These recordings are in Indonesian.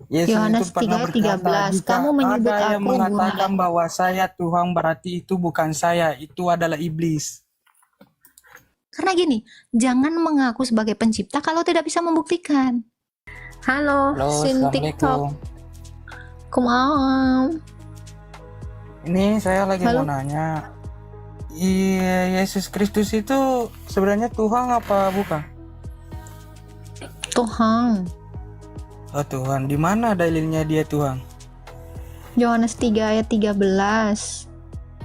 Yesus itu Yohanes pernah 3 berkata, 13. jika Kamu menyebut ada yang aku mengatakan guna. bahwa saya Tuhan, berarti itu bukan saya, itu adalah iblis. Karena gini, jangan mengaku sebagai pencipta kalau tidak bisa membuktikan. Halo, Halo, Sin TikTok. Assalamualaikum. Kumaha? Ini saya lagi Halo. mau nanya, iya, Yesus Kristus itu sebenarnya Tuhan apa bukan? Tuhan. Oh Tuhan, di mana dalilnya dia Tuhan? Yohanes 3 ayat 13.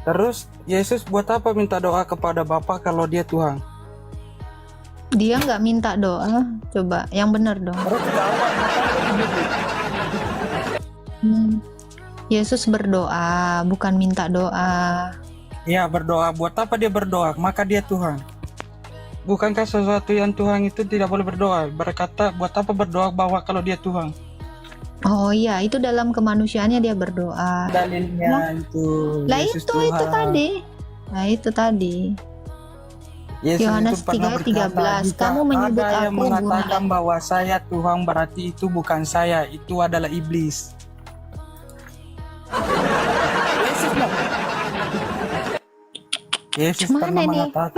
Terus Yesus buat apa minta doa kepada Bapa kalau dia Tuhan? Dia nggak minta doa. Coba, yang benar dong. Terus apa? Yesus berdoa, bukan minta doa. Ya berdoa, buat apa dia berdoa? Maka dia Tuhan. Bukankah sesuatu yang Tuhan itu tidak boleh berdoa? Berkata, buat apa berdoa bahwa kalau dia Tuhan? Oh iya, itu dalam kemanusiaannya dia berdoa. Dalilnya itu Lah Yesus itu Tuhan. tadi. Nah itu tadi. Yesus Yohanes itu pernah 3, berkata, 13. jika Kamu menyebut ada yang aku mengatakan guna. bahwa saya Tuhan, berarti itu bukan saya, itu adalah iblis. Yesus loh. Yesus pernah Mana ini? mengatakan,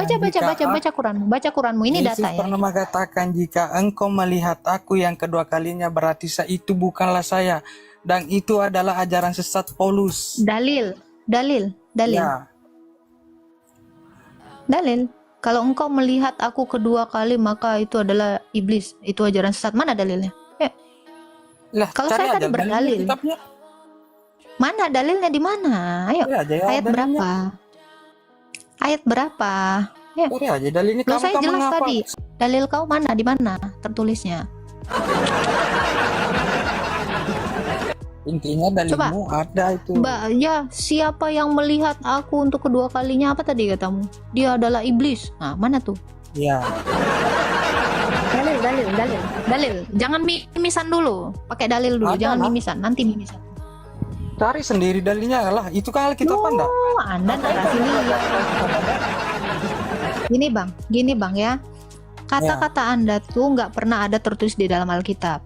Baca Quranmu. Ini Yesus data ya. pernah mengatakan, jika engkau melihat aku yang kedua kalinya, berarti itu bukanlah saya, dan itu adalah ajaran sesat Paulus. Dalil. Ya, Dalil. Kalau engkau melihat aku kedua kali, maka itu adalah iblis. Itu ajaran sesat. Mana dalilnya? lah Kalau cari saya aja tadi dalilnya, berdalil. kitabnya. Mana dalilnya di mana? Ayo. Cari aja ya Ayat dalilnya. berapa? Ayat berapa? Ayo. Cari aja dalilnya. Loh, saya Kamu jelas ngapa? tadi. Dalil kau mana? Di mana tertulisnya? Intinya dalilmu ada itu. Mbak, ya siapa yang melihat aku untuk kedua kalinya, apa tadi katamu? Dia adalah iblis. Nah, mana tuh? Ya, Dalil. Jangan mimisan dulu. Pakai dalil dulu, Ada jangan lah. mimisan. Nanti mimisan. cari sendiri dalilnya lah. Itu kan Alkitab Anda. Oh, Anda narasi liar. Gini bang ya. Kata-kata Anda tuh nggak pernah ada tertulis di dalam Alkitab.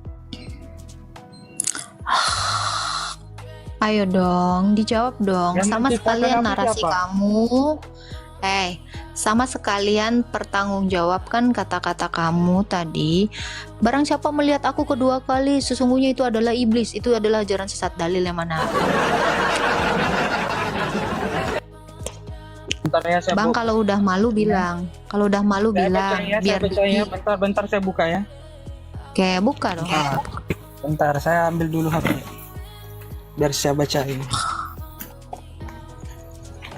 Ayo dong, dijawab dong. Yang Sama menciptakan sekalian aku narasi siapa? kamu. Sama sekalian pertanggungjawabkan kata-kata kamu tadi. Barang siapa melihat aku kedua kali, sesungguhnya itu adalah iblis. Itu adalah ajaran sesat. Dalil yang mana? Bentar ya, saya Bang, buka. kalau udah malu bilang. Kalau udah malu Saya bilang. baca ya, Biar saya baca ya. Bentar saya buka ya. kayak buka dong. Nah, bentar saya ambil dulu HP. Biar saya bacain.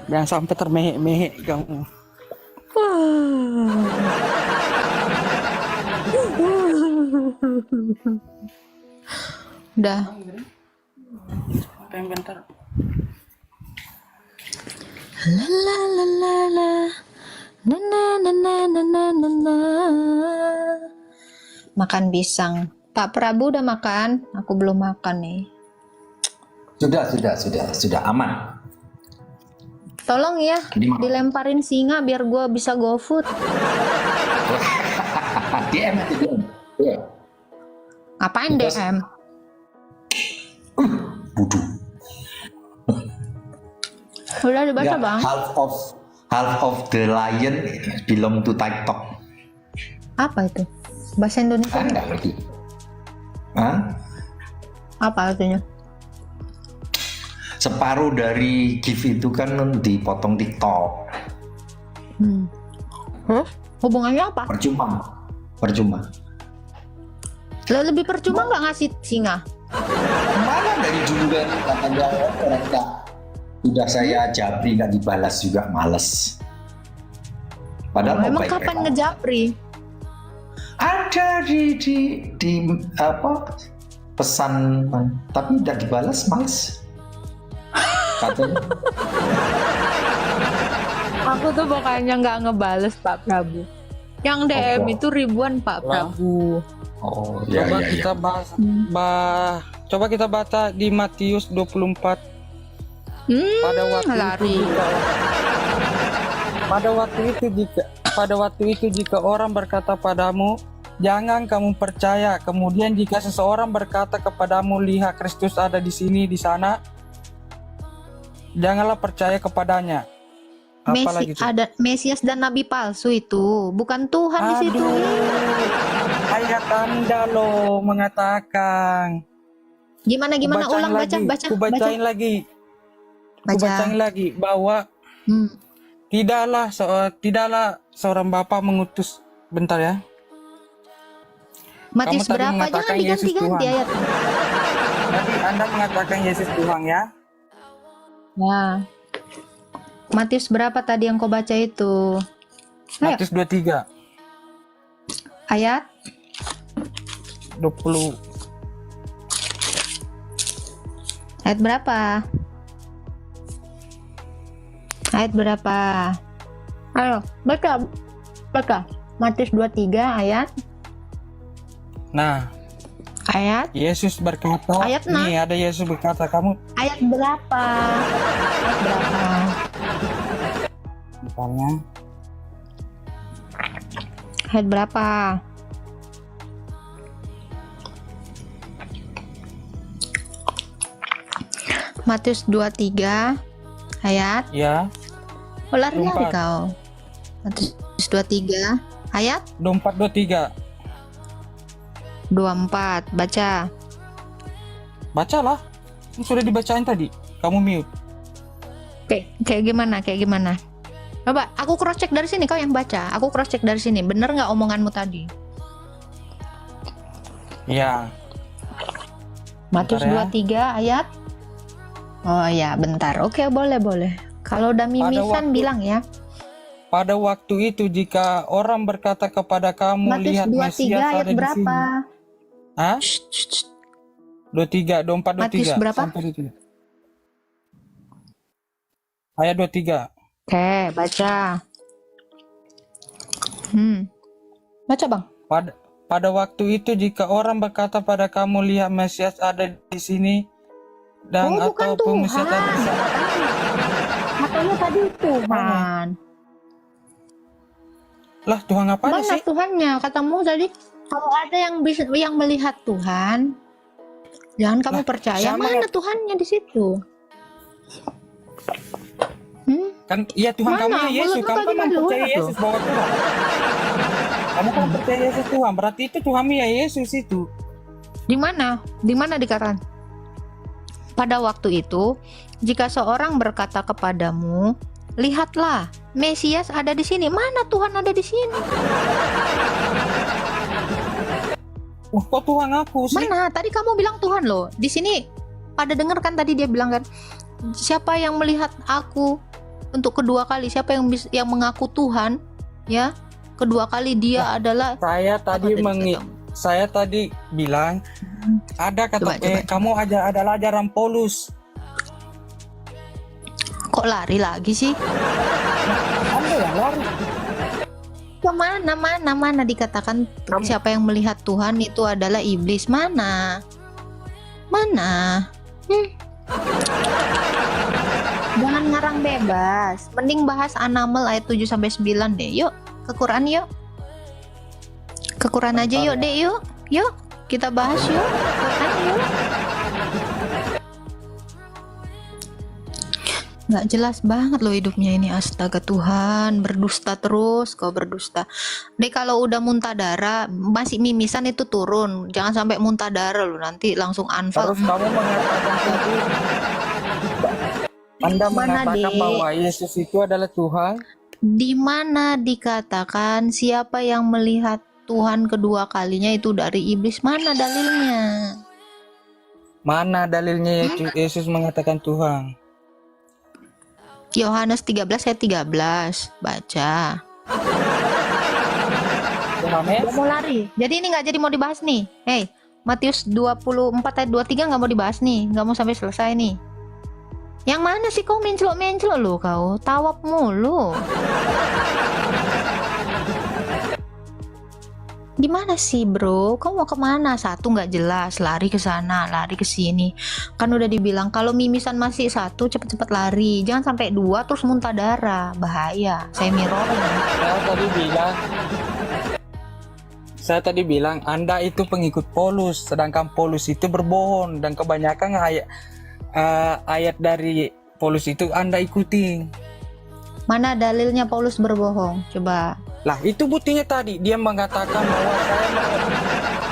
Jangan sampai termehek-mehek kamu. Udah. Bentar. La la la la la. Na na na na na na na na. Makan pisang. Pak Prabu udah makan? Aku belum makan nih. Sudah aman. Tolong ya, Gimana? dilemparin singa biar gua bisa GoFood. DM. Ya. Ngapain DM? Bodoh. Udah dibaca Ya, bang. half of the lion belong to TikTok. Apa itu? Bahasa Indonesia? Enggak ngerti. Hah? Apa artinya? Separuh dari GIF itu kan dipotong TikTok. Hubungannya apa? Percuma. Lah, lebih percuma nggak ngasih singa? Mana dari dulu kan katanya orang tak sudah saya japri nggak dibalas juga males. Padahal mau Emang baik-baik kapan aja. ngejapri? Ada di apa pesan tapi udah dibalas males katanya. Aku tuh pokoknya nggak ngebales Pak Prabu. Yang DM itu ribuan Pak Prabu. Oh Coba ya. kita coba kita baca di Matius 24. Lari. Pada waktu itu jika orang berkata padamu, Jangan kamu percaya. Kemudian jika seseorang berkata kepadamu, lihat Kristus ada di sini, di sana, janganlah percaya kepadanya. Apalagi itu? Ada Mesias dan nabi palsu itu, bukan Tuhan di situ. Ayat Anda loh mengatakan. Gimana Kubacain ulang lagi, baca. Kubacain lagi bahwa Hmm. tidaklah seorang bapa mengutus. Bentar ya. Matius Kamu tadi berapa? mengatakan Jangan Yesus diganti-ganti Tuhan. ayat. Tadi Anda mengatakan Yesus Tuhan ya. Ya. Matius berapa tadi yang kau baca itu? Ayo. Matius 23 Ayat 20. ayat berapa? Ayat berapa? Ayo, baca. Matius 23 ayat ayat Yesus berkata, Ayat 6. nih ada Yesus berkata, kamu ayat berapa? Ayat berapa? misalnya Ayat berapa? Matius 23 ayat ya lari-lari 24. kau. Matius 23 ayat 24-23. 24. Baca. Bacalah. Ini sudah dibacain tadi. Kamu mute. Kayak gimana? Coba aku cross check dari sini, kau yang baca. Aku cross check dari sini. Bener nggak omonganmu tadi? Ya. Matius Bentar ya. 23 ayat. Oh ya, bentar. Oke, boleh. Kalau udah mimisan waktu- bilang ya. Pada waktu itu jika orang berkata kepada kamu, Matius lihat 23 Mesias ayat ada di berapa? sini. Hah? Shh, shh, shh. 23, 24, 23. Matius berapa? Sampai itu. Ayat 23. Oke, baca. Baca, Bang. Pada waktu itu jika orang berkata pada kamu, lihat Mesias ada di sini, dan Oh, bukan ataupun Mesias ada di Tuhan. sana. Katanya tadi Tuhan. Lah, Tuhan apa Mana sih? Tuhannya? Katamu tadi kalau ada yang melihat Tuhan, jangan kamu percaya. sama Mana ya. Tuhannya di situ? Kan iya Tuhan Mana? kamu ya Yesus. Mulutmu Kamu tadi kan masih percaya urat Yesus bahwa Tuhan. Kamu kan percaya Yesus Tuhan. Berarti itu Tuhanmu ya Yesus itu. Di mana? Di mana dikatakan? Pada waktu itu, jika seorang berkata kepadamu, lihatlah, Mesias ada di sini. Mana Tuhan ada di sini? Wah, kok Tuhan aku sih? Mana? Tadi kamu bilang Tuhan loh. Di sini pada denger kan tadi dia bilang kan, siapa yang melihat aku untuk kedua kali, siapa yang mengaku Tuhan, ya, kedua kali dia adalah Saya tadi bilang ada kata Coba. kamu adalah ajaran Paulus. kok lari lagi sih? Anda yang lari. Mana dikatakan siapa yang melihat Tuhan itu adalah iblis? Mana? Jangan ngarang bebas. Mending bahas An-Naml ayat 7 sampai 9 deh. Yuk, ke Quran yuk. Ke Quran aja yuk, Dek, yuk. Yuk, kita bahas yuk. Quran yuk. Nggak jelas banget loh hidupnya ini, astaga Tuhan, berdusta terus, kau berdusta. Dek, kalau udah muntah darah, masih mimisan itu turun, jangan sampai muntah darah loh, nanti langsung anfal. Terus kamu mengatakan tadi Anda Mana, mengatakan Dek? bahwa Yesus itu adalah Tuhan. Di mana dikatakan siapa yang melihat Tuhan kedua kalinya itu dari iblis? Mana dalilnya? Mana dalilnya Yesus mengatakan Tuhan? Yohanes 13 ayat 13, baca. Yohanes Udah mau lari. Jadi ini nggak jadi mau dibahas nih. Hey, Matius 24 ayat 23 nggak mau dibahas nih, nggak mau sampai selesai nih. Yang mana sih kau menclok lu kau? Tawab mulu. Gimana sih bro? Kau mau kemana? Satu nggak jelas, lari ke sana, lari ke sini. Kan udah dibilang kalau mimisan masih satu, cepet-cepet lari. Jangan sampai dua terus muntah darah, bahaya. Saya mirroring. Saya tadi bilang Anda itu pengikut Paulus, sedangkan Paulus itu berbohong dan kebanyakan ayat dari Paulus itu Anda ikuti. Mana dalilnya Paulus berbohong? Coba. Lah itu buktinya tadi dia mengatakan bahwa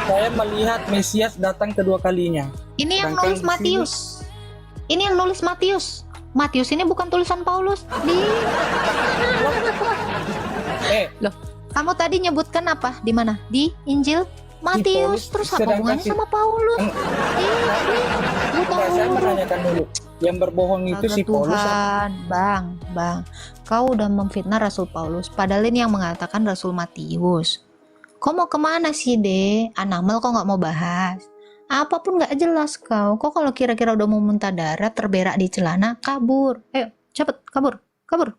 saya melihat Mesias datang kedua kalinya. Ini yang Sedangkan nulis di sini- Matius. Ini yang nulis Matius. Matius ini bukan tulisan Paulus. Loh, kamu tadi nyebutkan apa? Di mana? Di Injil Matius. Paulus, Terus apa sedangkan hubungannya sama Paulus? Nah, saya menanyakan dulu, yang berbohong itu si Paulus apa? Tuhan, Bang, kau udah memfitnah Rasul Paulus. Padahal ini yang mengatakan Rasul Matius. Kau mau kemana sih, De? Anamel kau nggak mau bahas? Apapun nggak jelas kau. Kau kalau kira-kira udah mau muntah darah, terberak di celana, kabur. Ayo, cepet, kabur. Ayo,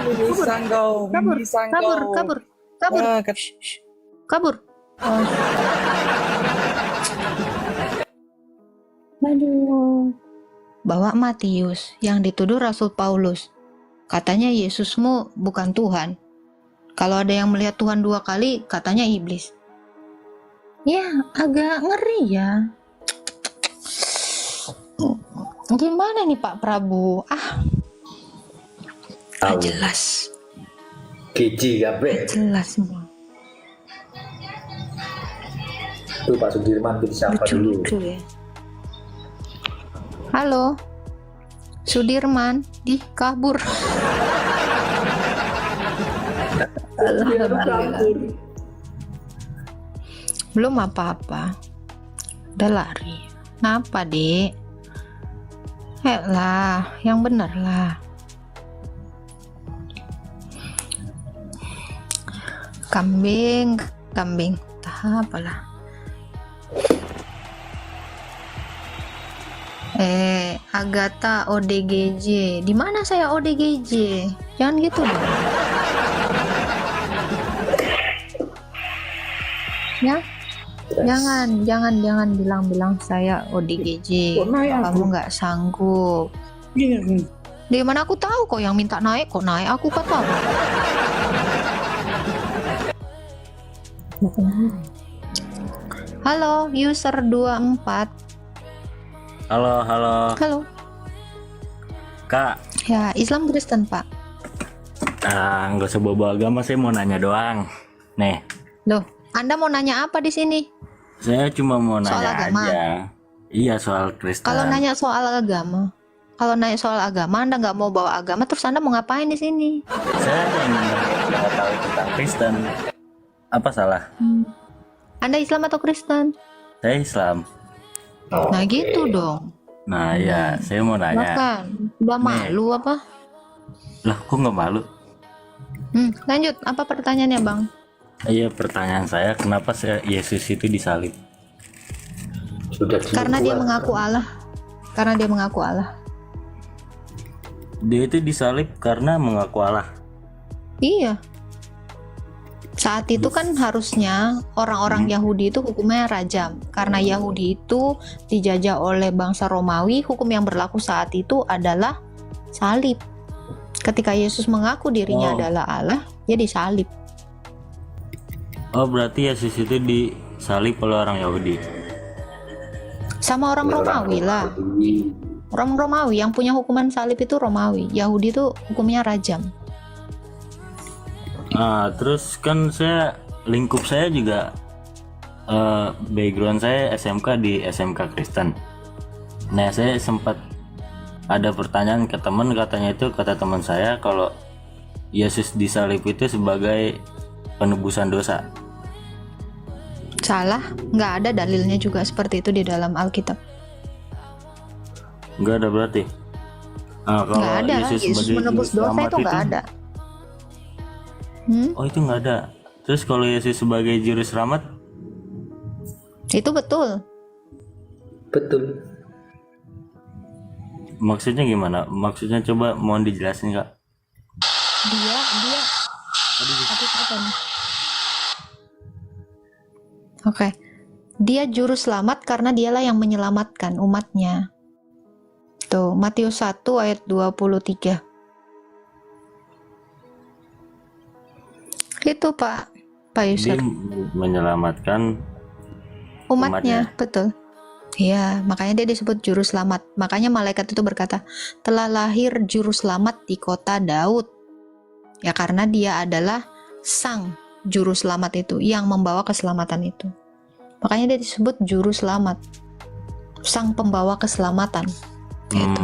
Bisa kau, kabur, bisa kabur, kau. kabur, kabur, Ah, kabur. Aduh. Bawa Matius yang dituduh Rasul Paulus. Katanya Yesusmu bukan Tuhan. Kalau ada yang melihat Tuhan 2 kali, katanya iblis. Ya, agak ngeri ya. Gimana nih Pak Prabu? Tahu. Jelas. Kiji kabeh. Jelas semua. Tuh Pak Sudirman kita sapa dulu. Lucu ya. Halo. Sudirman, kabur. Alhamdulillah. Belum apa-apa. Udah lari. Kenapa, Dek? Lah, yang bener lah. Kambing. Entah apalah. Agatha ODGJ. Di mana saya ODGJ? Jangan gitu dong. Ya, jangan bilang saya ODGJ. Kok naik aku? Kamu nggak sanggup. Gini. Dari mana aku tahu kok yang minta naik kok naik aku kata. Halo, user 24. Halo, Halo. Kak. Ya, Islam Kristen, Pak. Nggak usah bawa agama, saya mau nanya doang. Nih, Loh, Anda mau nanya apa di sini? saya cuma mau Soal nanya agama? aja. Iya, soal Kristen. Kalau nanya soal agama, Anda nggak mau bawa agama, terus Anda mau ngapain di sini? Saya ingin tahu tentang Kristen. Apa salah? Anda Islam atau Kristen? Saya Islam. Nah, gitu dong. Nah, ya, saya mau nanya. Bahkan, udah malu apa? Lah, kok nggak malu? Lanjut, apa pertanyaannya, Bang? Iya, pertanyaan saya, kenapa Yesus itu disalib? Karena dia mengaku Allah. Dia itu disalib karena mengaku Allah. Iya. Saat itu kan harusnya orang-orang Yahudi itu hukumnya rajam. Karena Yahudi itu dijajah oleh bangsa Romawi, hukum yang berlaku saat itu adalah salib. Ketika Yesus mengaku dirinya adalah Allah, dia disalib. Oh, berarti Yesus itu disalib oleh orang Yahudi. Sama orang Romawi lah. Orang Romawi yang punya hukuman salib itu Romawi. Yahudi itu hukumnya rajam. Nah, terus kan lingkup saya juga background saya SMK di SMK Kristen. Nah, saya sempat ada pertanyaan ke teman, kata teman saya kalau Yesus disalib itu sebagai penebusan dosa. Salah, nggak ada dalilnya juga seperti itu di dalam Alkitab. Enggak ada berarti. Nah, kalau Nggak ada, Yesus Yesus sebagai menebus juru dosa selamat itu nggak ada. Oh, itu nggak ada. Terus kalau Yesus sebagai juru selamat? Itu betul. Betul. Maksudnya gimana? Maksudnya coba mohon dijelasin, Kak. Dia Aduh, apa nih? Oke. Dia juru selamat karena dialah yang menyelamatkan umatnya. Tuh, Matius 1 ayat 23. Itu, Pak. Pak Dia Yusuf. menyelamatkan Umatnya, betul. Ya, makanya dia disebut juru selamat. Makanya malaikat itu berkata, telah lahir juru selamat di kota Daud. Ya, karena dia adalah sang juru selamat itu, yang membawa keselamatan itu. Makanya dia disebut juru selamat, sang pembawa keselamatan. Gitu.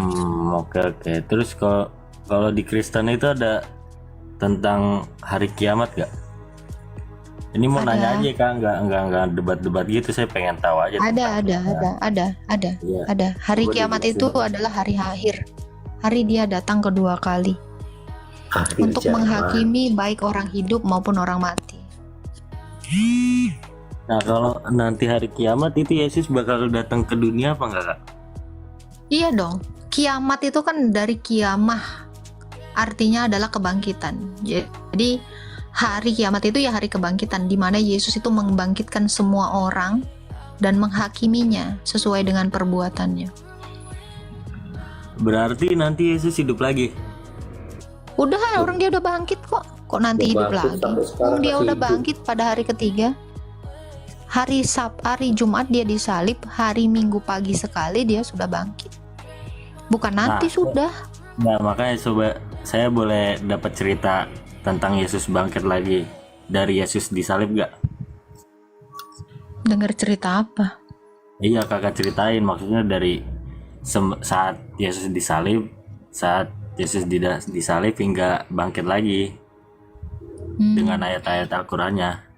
Oke. Terus kalau di Kristen itu ada tentang hari kiamat gak? Ini mau Ada. nanya aja Kak, nggak debat-debat gitu, saya pengen tahu aja. Ada. Iya. Ada. Hari Coba kiamat dijelasin. itu adalah hari akhir. Hari dia datang kedua kali Akhir untuk zaman. menghakimi baik orang hidup maupun orang mati. Nah kalau nanti hari kiamat itu Yesus bakal datang ke dunia apa enggak Kak? Iya dong. Kiamat itu kan dari kiamah, artinya adalah kebangkitan. Jadi hari kiamat itu ya hari kebangkitan, di mana Yesus itu membangkitkan semua orang dan menghakiminya sesuai dengan perbuatannya. Berarti nanti Yesus hidup lagi. Udah, orang dia udah bangkit kok. Kok nanti hidup Bangkit lagi? sampai sekarang Dia masih udah hidup. bangkit pada hari ketiga. Hari Jumat dia disalib, hari Minggu pagi sekali dia sudah bangkit. Bukan nanti, Nah. sudah. Nah makanya coba saya boleh dapat cerita tentang Yesus bangkit lagi dari Yesus disalib gak? Dengar cerita apa? Iya kakak ceritain, maksudnya dari saat Yesus disalib, saat Yesus disalib hingga bangkit lagi dengan ayat-ayat Al-Qur'annya.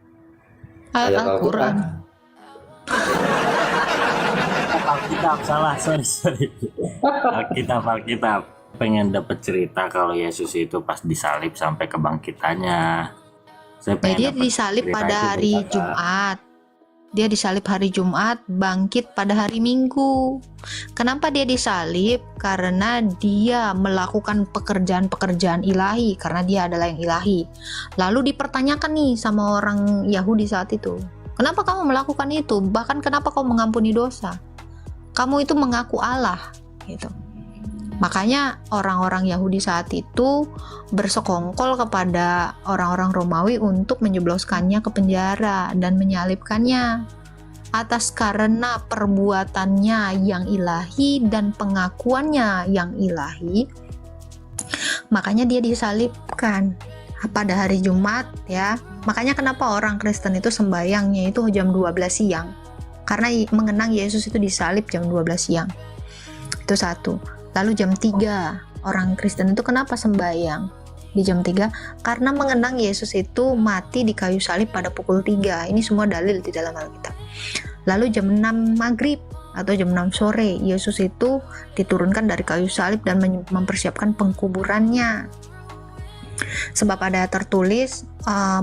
Ayat Al-Quran. Alkitab salah, sorry. Alkitab. Pengen dapat cerita kalau Yesus itu pas disalib sampai kebangkitannya. Saya pengen Dia dapat disalib cerita pada itu dari hari kakak. Jumat. Dia disalib hari Jumat, bangkit pada hari Minggu. Kenapa dia disalib? Karena dia melakukan pekerjaan-pekerjaan ilahi, karena dia adalah yang ilahi. Lalu dipertanyakan nih sama orang Yahudi saat itu, kenapa kamu melakukan itu? Bahkan kenapa kamu mengampuni dosa? Kamu itu mengaku Allah, gitu. Makanya orang-orang Yahudi saat itu bersekongkol kepada orang-orang Romawi untuk menjebloskannya ke penjara dan menyalibkannya atas karena perbuatannya yang ilahi dan pengakuannya yang ilahi. Makanya dia disalibkan pada hari Jumat ya. Makanya kenapa orang Kristen itu sembayangnya itu jam 12 siang. Karena mengenang Yesus itu disalib jam 12 siang. Itu satu. Lalu jam 3 orang Kristen itu kenapa sembahyang di jam 3? Karena mengenang Yesus itu mati di kayu salib pada pukul 3. Ini semua dalil di dalam Alkitab. Lalu jam 6 maghrib atau jam 6 sore Yesus itu diturunkan dari kayu salib dan mempersiapkan pengkuburannya. Sebab ada tertulis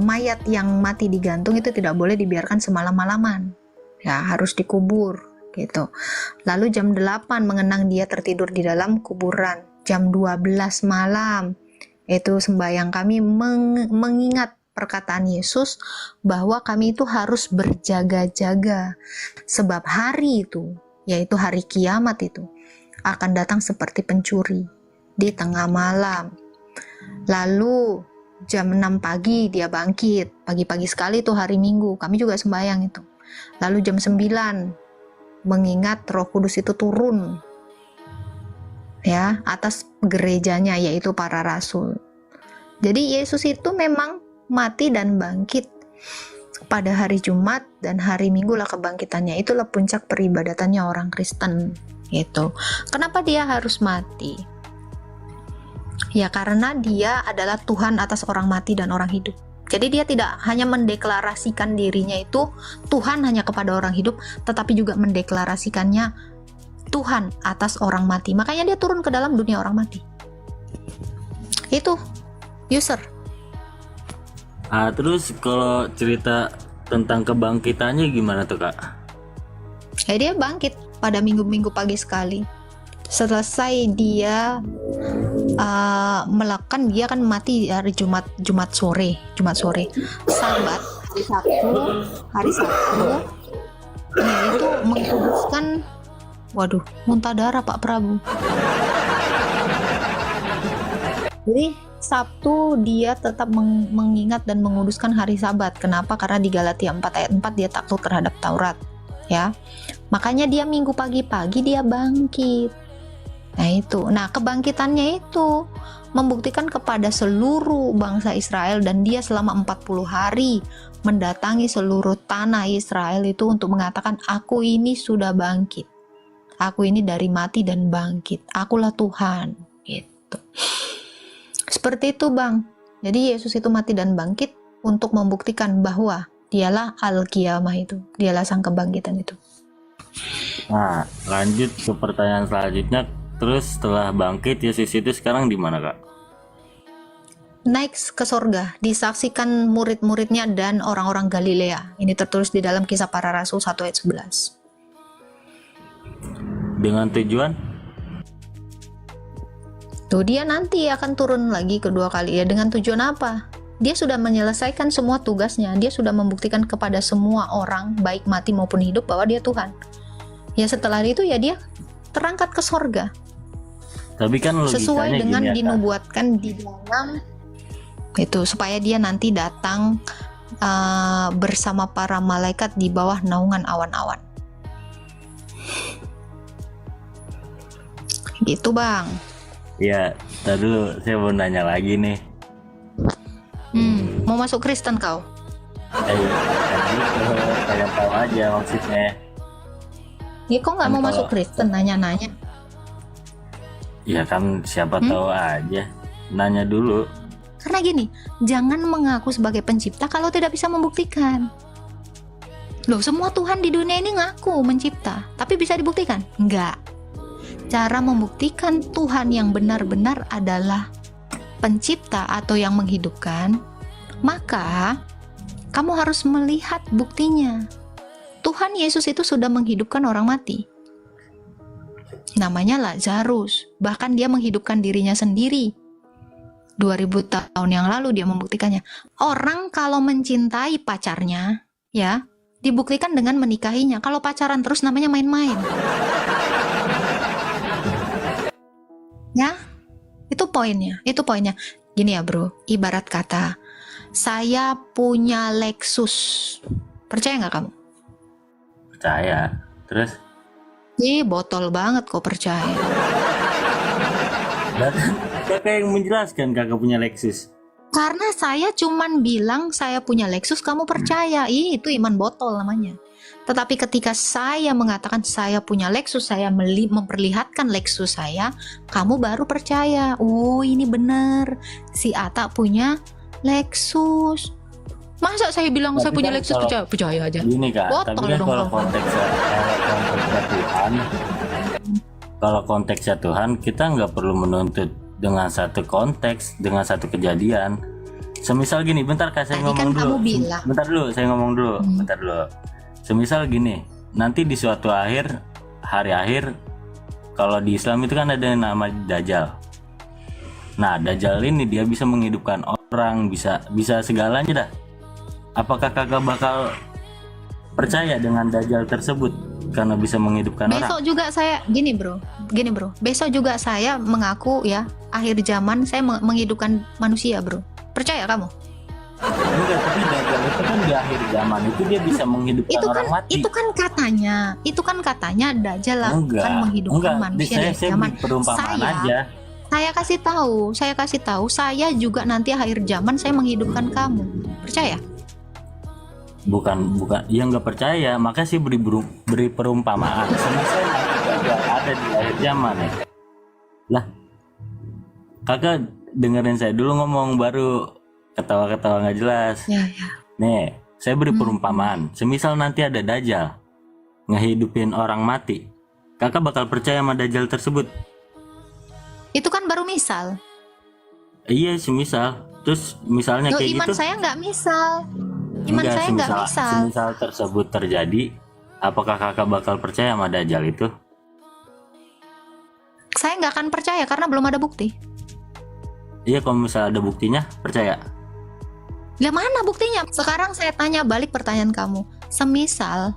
mayat yang mati digantung itu tidak boleh dibiarkan semalam-malaman. Ya, harus dikubur gitu. Lalu jam 8 mengenang dia tertidur di dalam kuburan. Jam 12 malam itu sembahyang kami mengingat perkataan Yesus bahwa kami itu harus berjaga-jaga sebab hari itu, yaitu hari kiamat itu akan datang seperti pencuri di tengah malam. Lalu jam 6 pagi dia bangkit, pagi-pagi sekali itu hari Minggu, kami juga sembahyang itu. Lalu jam 9 mengingat Roh Kudus itu turun ya atas gerejanya, yaitu para rasul. Jadi Yesus itu memang mati dan bangkit pada hari Jumat, dan hari Minggu lah kebangkitannya. Itulah puncak peribadatannya orang Kristen gitu. Kenapa dia harus mati? Ya karena dia adalah Tuhan atas orang mati dan orang hidup. Jadi dia tidak hanya mendeklarasikan dirinya itu Tuhan hanya kepada orang hidup, tetapi juga mendeklarasikannya Tuhan atas orang mati. Makanya dia turun ke dalam dunia orang mati. Itu user. Terus kalau cerita tentang kebangkitannya gimana tuh Kak? Dia bangkit pada minggu-minggu pagi sekali. Selesai dia melakukan, dia kan mati hari Jumat sore. Sabat hari Sabtu yaitu mengkuduskan, muntah darah Pak Prabu. Jadi Sabtu dia tetap mengingat dan menguduskan hari Sabat. Kenapa? Karena di Galatia 4 ayat 4 dia takluk terhadap Taurat, ya. Makanya dia Minggu pagi-pagi dia bangkit. Nah itu. Nah, kebangkitannya itu membuktikan kepada seluruh bangsa Israel, dan dia selama 40 hari mendatangi seluruh tanah Israel itu untuk mengatakan, aku ini sudah bangkit. Aku ini dari mati dan bangkit. Akulah Tuhan. Gitu. Seperti itu, Bang. Jadi Yesus itu mati dan bangkit untuk membuktikan bahwa dialah Al-Qiyamah itu. Dialah sang kebangkitan itu. Nah, lanjut ke pertanyaan selanjutnya. Terus setelah bangkit, Yesus itu sekarang di mana, Kak? Naik ke sorga, disaksikan murid-muridnya dan orang-orang Galilea. Ini tertulis di dalam Kisah Para Rasul 1 ayat 11. Dengan tujuan? Tuh, dia nanti akan turun lagi kedua kali. Ya, dengan tujuan apa? Dia sudah menyelesaikan semua tugasnya. Dia sudah membuktikan kepada semua orang, baik mati maupun hidup, bahwa dia Tuhan. Ya, setelah itu ya dia terangkat ke sorga. Tapi kan logikanya Sesuai dengan gini ya, Kak. dinubuatkan di dalam itu, supaya dia nanti datang bersama para malaikat di bawah naungan awan-awan. Gitu, Bang. Ya, tadi dulu saya mau nanya lagi nih. Mau masuk Kristen kau? Tadi pengen tahu aja maksudnya. Ya, kok nggak mau Kalau- masuk Kristen? Nanya-nanya. Ya kan siapa tahu aja. Nanya dulu. Karena gini, jangan mengaku sebagai pencipta kalau tidak bisa membuktikan. Loh, semua Tuhan di dunia ini ngaku mencipta, tapi bisa dibuktikan? Enggak. Cara membuktikan Tuhan yang benar-benar adalah pencipta atau yang menghidupkan, maka kamu harus melihat buktinya. Tuhan Yesus itu sudah menghidupkan orang mati. Namanya Lazarus. Bahkan dia menghidupkan dirinya sendiri. 2000 tahun yang lalu dia membuktikannya. Orang kalau mencintai pacarnya, ya, dibuktikan dengan menikahinya. Kalau pacaran terus namanya main-main. Ya, itu poinnya. Itu poinnya. Gini ya, Bro. Ibarat kata, saya punya Lexus. Percaya nggak kamu? Percaya. Terus? Botol banget kok percaya. Dan kakak yang menjelaskan kakak punya Lexus. Karena saya cuman bilang saya punya Lexus, kamu percaya. Itu iman botol namanya. Tetapi ketika saya mengatakan saya punya Lexus, saya memperlihatkan Lexus saya, kamu baru percaya. Oh, ini benar. Si Ata punya Lexus. Masa saya bilang Tapi saya punya kan Lexus, percaya aja. Gini Kak, Botol tapi kan dong kalau kamu. konteksnya Tuhan, kalau konteksnya Tuhan, kita nggak perlu menuntut dengan satu konteks, dengan satu kejadian. Semisal gini, bentar Kak, saya Tadi ngomong kan dulu. kamu bilang. Bentar dulu, saya ngomong dulu. Bentar dulu. Semisal gini, nanti di suatu hari akhir, kalau di Islam itu kan ada yang nama Dajjal. Nah, Dajjal ini dia bisa menghidupkan orang, bisa segalanya dah. Apakah kakak bakal percaya dengan Dajjal tersebut karena bisa menghidupkan orang? Besok juga saya gini bro, besok juga saya mengaku ya, akhir zaman saya menghidupkan manusia bro. Percaya kamu? Enggak, tapi Dajjal itu kan di akhir zaman itu dia bisa menghidupkan orang mati. Itu kan katanya Dajjal Enggak, akan menghidupkan manusia di saya zaman. beri perumpamaan aja. Saya kasih tahu, saya juga nanti akhir zaman saya menghidupkan kamu. Percaya? Bukan, ya nggak percaya, makanya sih beri perumpamaan. Semisal Dajjal ada di akhir zaman ya. Lah, kakak dengerin saya dulu ngomong, baru ketawa-ketawa nggak jelas. Ya. Nih, saya beri perumpamaan. Semisal nanti ada Dajjal ngehidupin orang mati, kakak bakal percaya sama Dajjal tersebut? Itu kan baru misal. Iya, semisal. Terus misalnya Loh, kayak iman gitu. saya nggak misal. Iman Enggak, saya nggak misal. semisal tersebut terjadi, apakah kakak bakal percaya sama Dajjal itu? Saya nggak akan percaya karena belum ada bukti. Iya, kalau misalnya ada buktinya, percaya. Lah mana buktinya? Sekarang saya tanya balik pertanyaan kamu. Semisal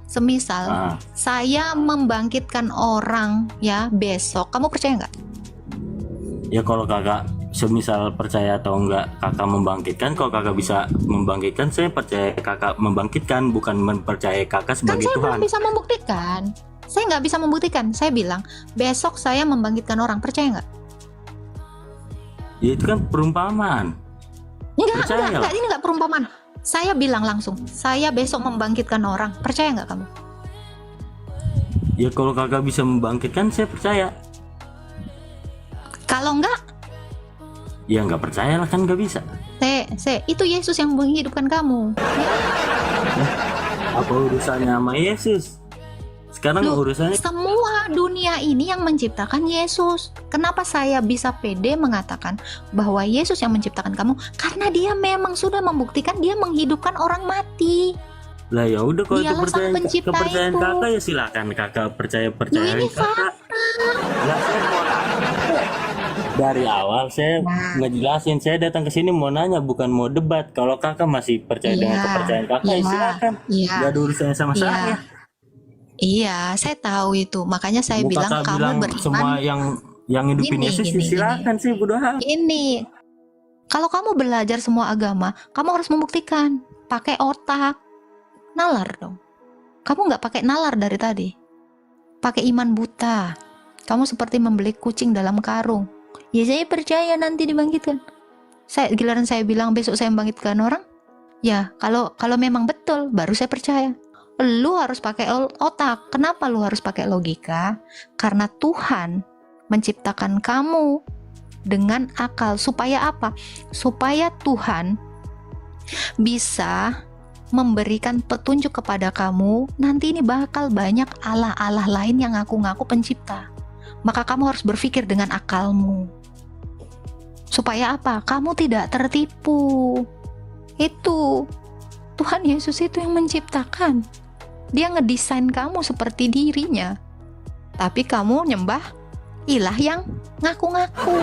Ah. saya membangkitkan orang ya besok, kamu percaya nggak? Ya kalau kakak semisal percaya atau enggak kakak membangkitkan. Kalau kakak bisa membangkitkan, saya percaya kakak membangkitkan, bukan mempercayai kakak Kan sebagai saya Tuhan. belum bisa membuktikan. Saya nggak bisa membuktikan. Saya bilang besok saya membangkitkan orang. Percaya nggak? Ya itu kan perumpamaan. Percaya lah. Enggak, ini enggak perumpamaan. Saya bilang langsung, saya besok membangkitkan orang. Percaya nggak kamu? Ya kalau kakak bisa membangkitkan, saya percaya. Kalau enggak, Ya nggak percaya lah, kan nggak bisa. itu Yesus yang menghidupkan kamu. Apa urusannya sama Yesus? Sekarang Loh, urusannya semua dunia ini yang menciptakan Yesus. Kenapa saya bisa pede mengatakan bahwa Yesus yang menciptakan kamu? Karena dia memang sudah membuktikan dia menghidupkan orang mati. lah. Ya udah, kalau itu Dialah sang pencipta kepercayaan itu. kakak ya silakan kakak Loh, percaya ini kakak. Lah, saya mau nanya. Dari awal saya ngejelasin, saya datang ke sini mau nanya, bukan mau debat. Kalau kakak masih percaya dengan Iya, kepercayaan kakak, ya iya, silakan. iya. Gak ada urusannya sama Iya. saya. Iya, saya tahu itu. Makanya saya Mau bilang kakak kamu bilang beriman. semua yang hidupin Gini, Yesus, gini, ya silakan sih, bodo amat. Ini, kalau kamu belajar semua agama, kamu harus membuktikan. Pakai otak, nalar dong. Kamu nggak pakai nalar dari tadi. Pakai iman buta. Kamu seperti membeli kucing dalam karung. Ya saya percaya nanti dibangkitkan. Giliran saya bilang besok saya membangkitkan orang. Ya kalau memang betul, baru saya percaya. Lu harus pakai otak. Kenapa lu harus pakai logika? Karena Tuhan menciptakan kamu dengan akal. Supaya apa? Supaya Tuhan bisa memberikan petunjuk kepada kamu. Nanti ini bakal banyak Allah-Allah lain yang ngaku-ngaku pencipta. Maka kamu harus berpikir dengan akalmu. Supaya apa? Kamu tidak tertipu. Itu Tuhan Yesus itu yang menciptakan. Dia ngedesain kamu seperti dirinya. Tapi kamu nyembah ilah yang ngaku-ngaku.